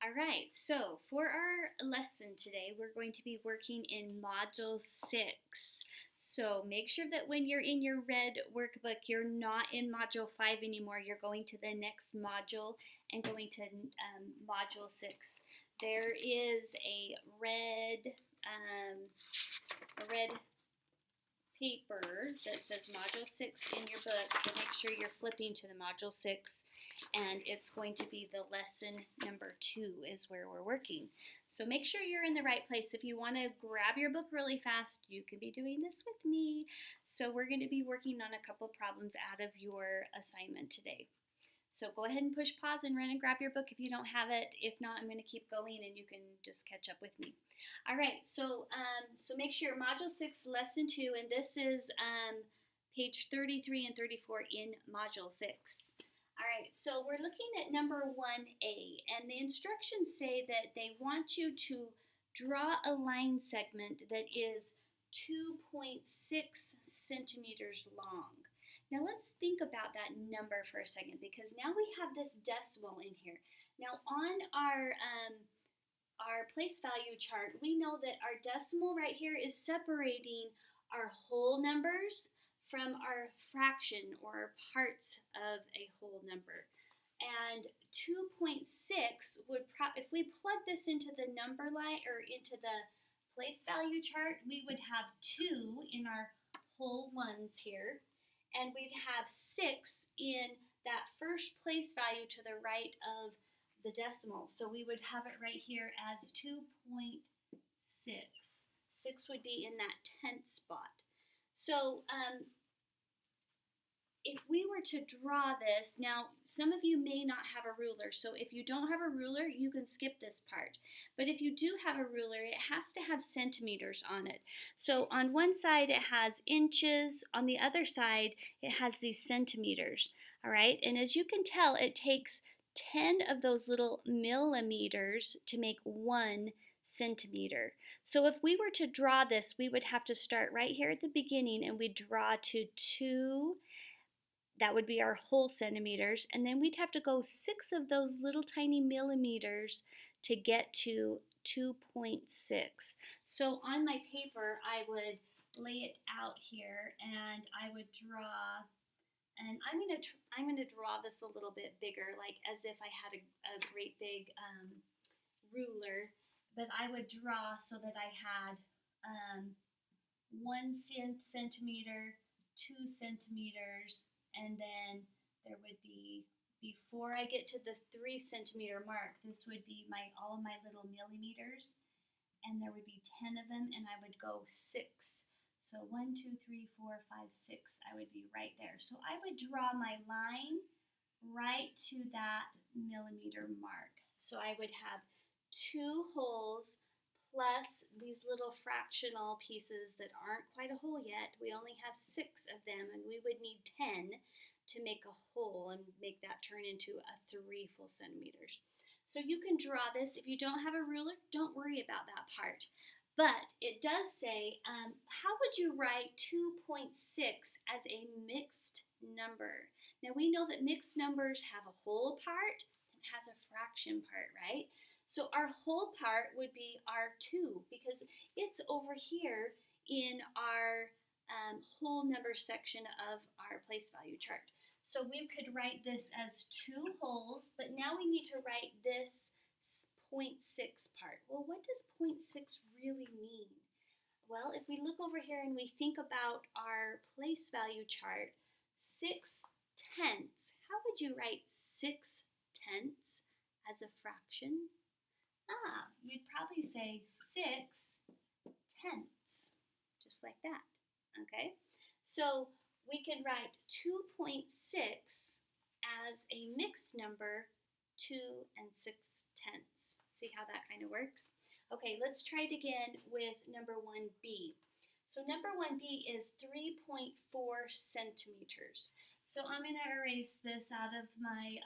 All right, so for our lesson today, we're going to be working in Module 6. So make sure that when you're in your red workbook, you're not in Module 5 anymore. You're going to the next module and going to Module 6. There is a red paper that says Module 6 in your book, so make sure you're flipping to the Module 6, and it's going to be the lesson number 2 is where we're working. So make sure you're in the right place. If you want to grab your book really fast, you can be doing this with me. So we're going to be working on a couple problems out of your assignment today. So go ahead and push pause and run and grab your book if you don't have it. If not, I'm going to keep going and you can just catch up with me. All right, so make sure Module 6, Lesson 2, and this is page 33 and 34 in Module 6. All right, so we're looking at number 1A, and the instructions say that they want you to draw a line segment that is 2.6 centimeters long. Now let's think about that number for a second, because now we have this decimal in here. Now on our place value chart, we know that our decimal right here is separating our whole numbers from our fraction or parts of a whole number. And 2.6 would, if we plug this into the number line or into the place value chart, we would have 2 in our whole ones here, and we'd have 6 in that first place value to the right of the decimal. So we would have it right here as 2.6. 6 would be in that tenth spot. So if we were to draw this, now some of you may not have a ruler, so if you don't have a ruler, you can skip this part. But if you do have a ruler, it has to have centimeters on it. So on one side it has inches, on the other side it has these centimeters, all right? And as you can tell, it takes 10 of those little millimeters to make 1 centimeter. So if we were to draw this, we would have to start right here at the beginning and we'd draw to 2. That would be our whole centimeters, and then we'd have to go 6 of those little tiny millimeters to get to 2.6. So on my paper, I would lay it out here, and I would draw, and I'm gonna draw this a little bit bigger, like as if I had a great big ruler, but I would draw so that I had 1 centimeter, 2 centimeters, and then there would be, before I get to the 3 centimeter mark, this would be all of my little millimeters, and there would be 10 of them, and I would go 6. So 1, 2, 3, 4, 5, 6, I would be right there. So I would draw my line right to that millimeter mark. So I would have 2 holes plus these little fractional pieces that aren't quite a hole yet. We only have 6 of them, and we would need 10 to make a hole and make that turn into a 3 full centimeters. So you can draw this. If you don't have a ruler, don't worry about that part. But it does say, how would you write 2.6 as a mixed number? Now we know that mixed numbers have a whole part and has a fraction part, right? So our whole part would be our 2, because it's over here in our whole number section of our place value chart. So we could write this as 2 wholes, but now we need to write this 0.6 part. Well, what does 0.6 really mean? Well, if we look over here and we think about our place value chart, 6 tenths. How would you write 6 tenths as a fraction? You'd probably say 6 tenths, just like that, okay? So we can write 2.6 as a mixed number, 2 and 6 tenths. See how that kind of works? Okay, let's try it again with number 1B. So number 1B is 3.4 centimeters. So I'm going to erase this out of my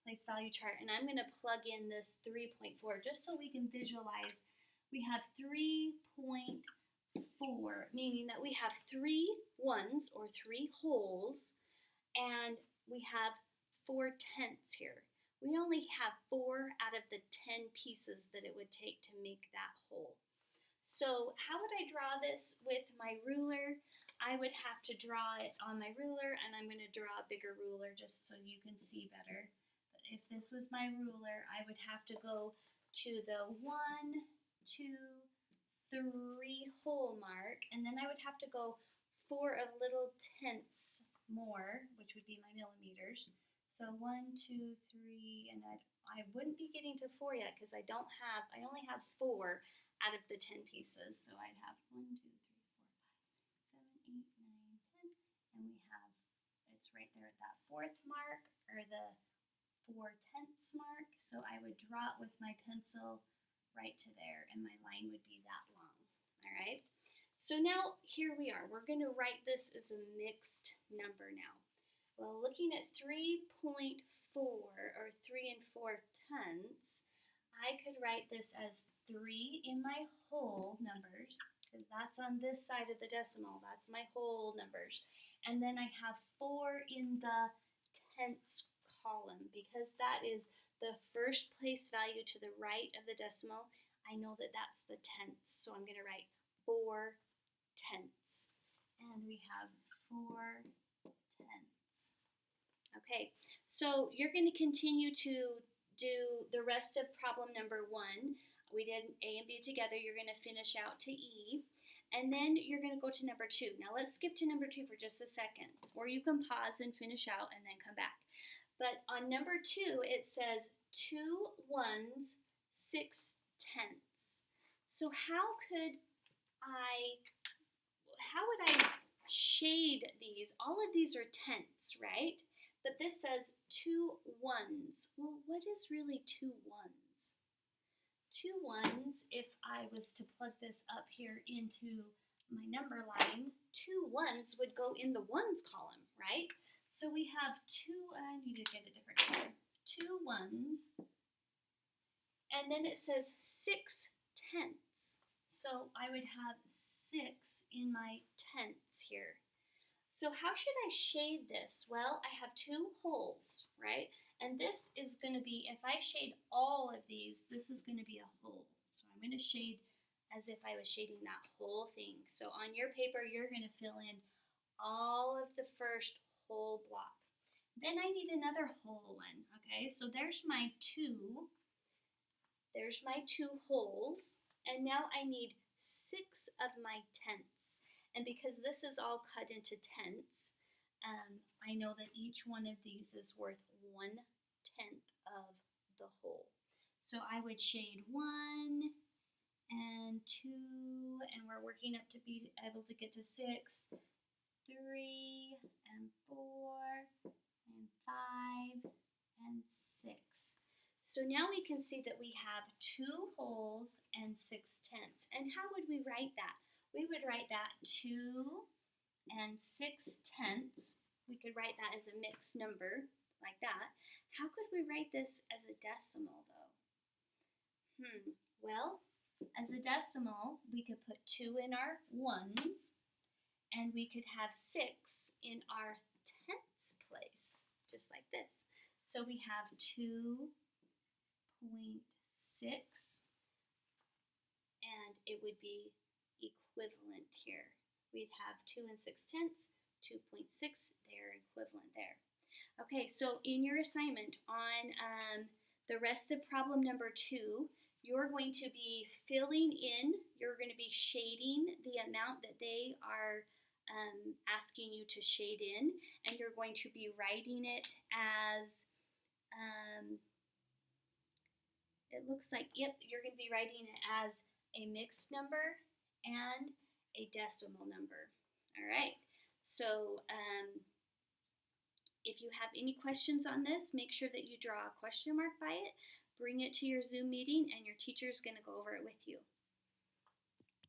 place value chart, and I'm going to plug in this 3.4 just so we can visualize. We have 3.4, meaning that we have 3 ones or 3 wholes, and we have 4 tenths here. we only have 4 out of the 10 pieces that it would take to make that hole. So how would I draw this with my ruler? I would have to draw it on my ruler, and I'm going to draw a bigger ruler just so you can see better. But if this was my ruler, I would have to go to the 1, 2, 3 hole mark, and then I would have to go 4 of little tenths more, which would be my millimeters. So 1, 2, 3, and I wouldn't be getting to 4 yet because I only have 4 out of the 10 pieces. So I'd have 1, 2, 3, 4, 5, 7, 8, 9, 10, and we have, it's right there at that 4th mark, or the 4/10ths mark. So I would draw it with my pencil right to there, and my line would be that long. All right. So now here we are. We're going to write this as a mixed number now. Well, looking at 3.4 or 3 4/10ths, I could write this as 3 in my whole numbers, because that's on this side of the decimal. That's my whole numbers. And then I have 4 in the tenths column, because that is the first place value to the right of the decimal. I know that that's the tenths, so I'm going to write 4/10ths. And we have 4/10ths. Okay, so you're going to continue to do the rest of problem number 1. We did A and B together. You're going to finish out to E. And then you're going to go to number 2. Now let's skip to number 2 for just a second. Or you can pause and finish out and then come back. But on number 2, it says 2 1s, 6 tenths. So how would I shade these? All of these are tenths, right? But this says 2 1s. Well, what is really 2 1s? 2 1s, if I was to plug this up here into my number line, 2 1s would go in the ones column, right? So we have 2, I need to get a different color, 2 1s, and then it says 6 tenths. So I would have 6 in my tenths here. So how should I shade this? Well, I have 2 holes, right? And this is going to be, if I shade all of these, this is going to be a hole. So I'm going to shade as if I was shading that whole thing. So on your paper, you're going to fill in all of the first whole block. Then I need another whole one, okay? So there's my 2. There's my 2 holes. And now I need 6 of my tenths. And because this is all cut into tenths, I know that each one of these is worth 1/10 of the whole. So I would shade 1 and 2, and we're working up to be able to get to 6, 3 and 4 and 5 and 6. So now we can see that we have 2 holes and 6 tenths. And how would we write that? We would write that 2 and 6 tenths. We could write that as a mixed number, like that. How could we write this as a decimal, though? Well, as a decimal, we could put 2 in our ones, and we could have 6 in our tenths place, just like this. So we have 2.6, and it would be equivalent here. We'd have 2 and 6 tenths, 2.6, they're equivalent there. Okay, so in your assignment on the rest of problem number 2, you're going to be filling in, you're going to be shading the amount that they are asking you to shade in, and you're going to be writing it as, it looks like, yep, you're going to be writing it as a mixed number and a decimal number. All right, so if you have any questions on this, make sure that you draw a question mark by it, bring it to your Zoom meeting, and your teacher is going to go over it with you.